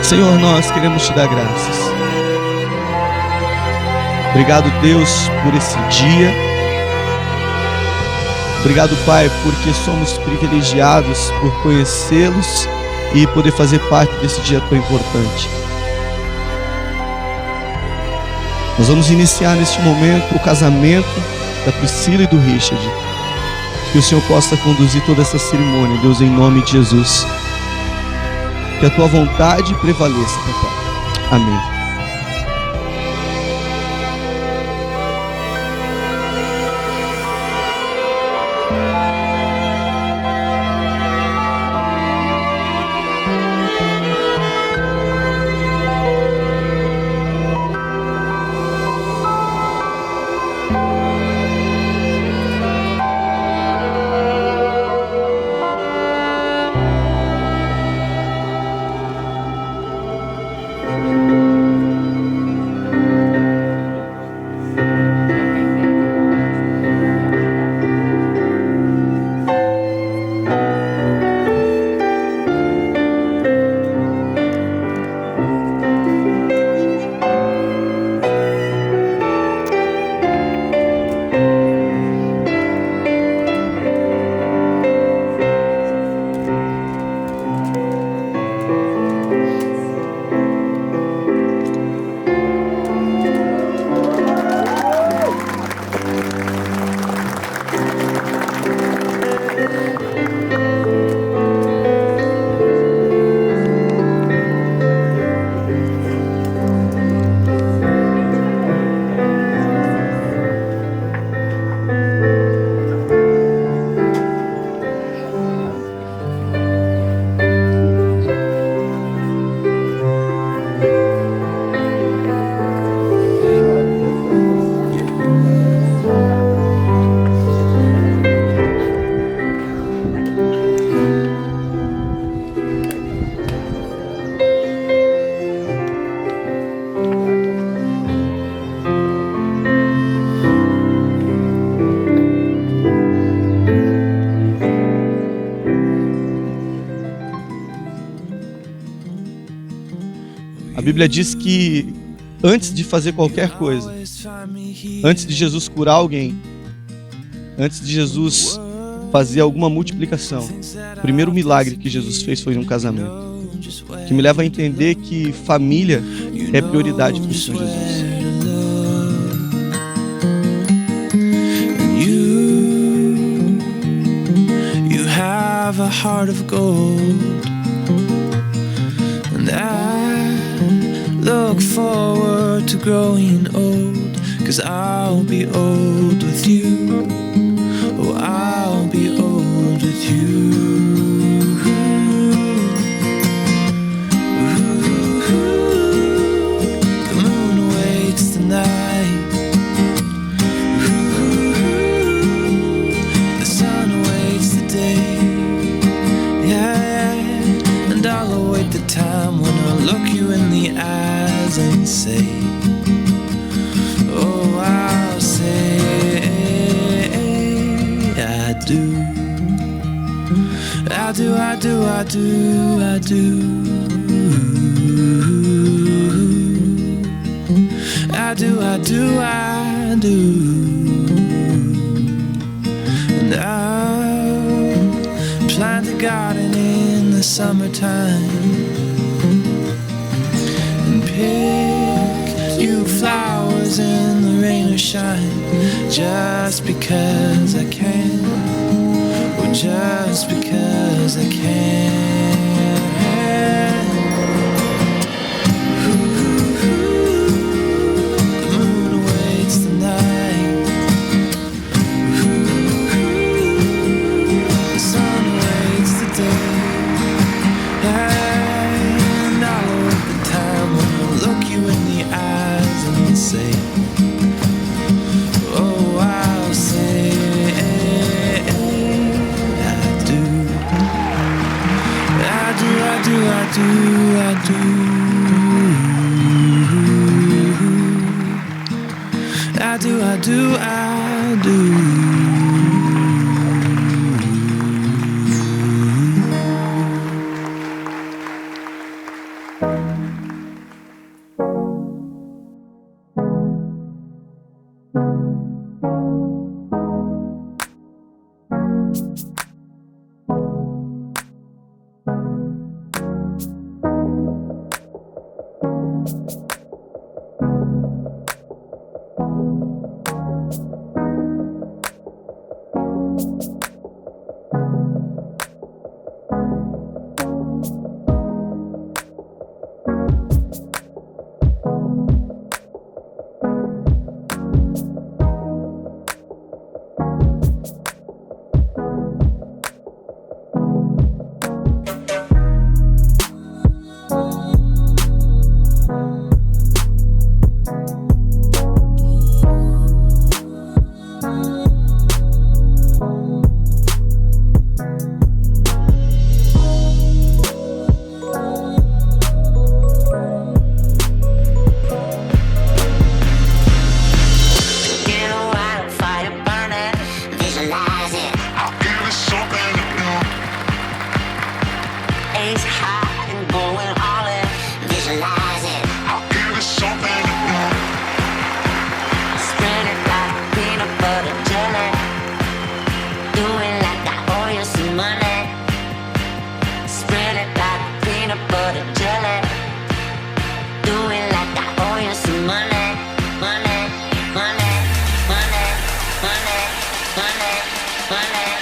Senhor, nós queremos te dar graças. Obrigado, Deus, por esse dia. Obrigado, Pai, porque somos privilegiados por conhecê-los e poder fazer parte desse dia tão importante. Nós vamos iniciar neste momento o casamento da Priscila e do Richard. Que o Senhor possa conduzir toda essa cerimônia, Deus, em nome de Jesus. Que a tua vontade prevaleça, Papai. Amém. A Bíblia diz que antes de fazer qualquer coisa, antes de Jesus curar alguém, antes de Jesus fazer alguma multiplicação, o primeiro milagre que Jesus fez foi um casamento. Que me leva a entender que família é prioridade para o Senhor Jesus. You have a heart of gold, and I look forward to growing old, 'cause I'll be old with you. Oh, I'll be old with you. The moon waits the night, the sun waits the day. Yeah, and I'll await the time when I'll look you in the eyes and say, oh, I'll say I do. I do, I do, I do, I do. I do, I do, I do. And I'll plant a garden in the summertime and pick you flowers in the rain or shine, just because I can, or just because I can. The moon awaits the night, the sun awaits the day, and I'll await the time when I'll look you in the eyes and say, oh, I'll say I do. I do, I do, I do, I do. I do, I do, I do. money, money.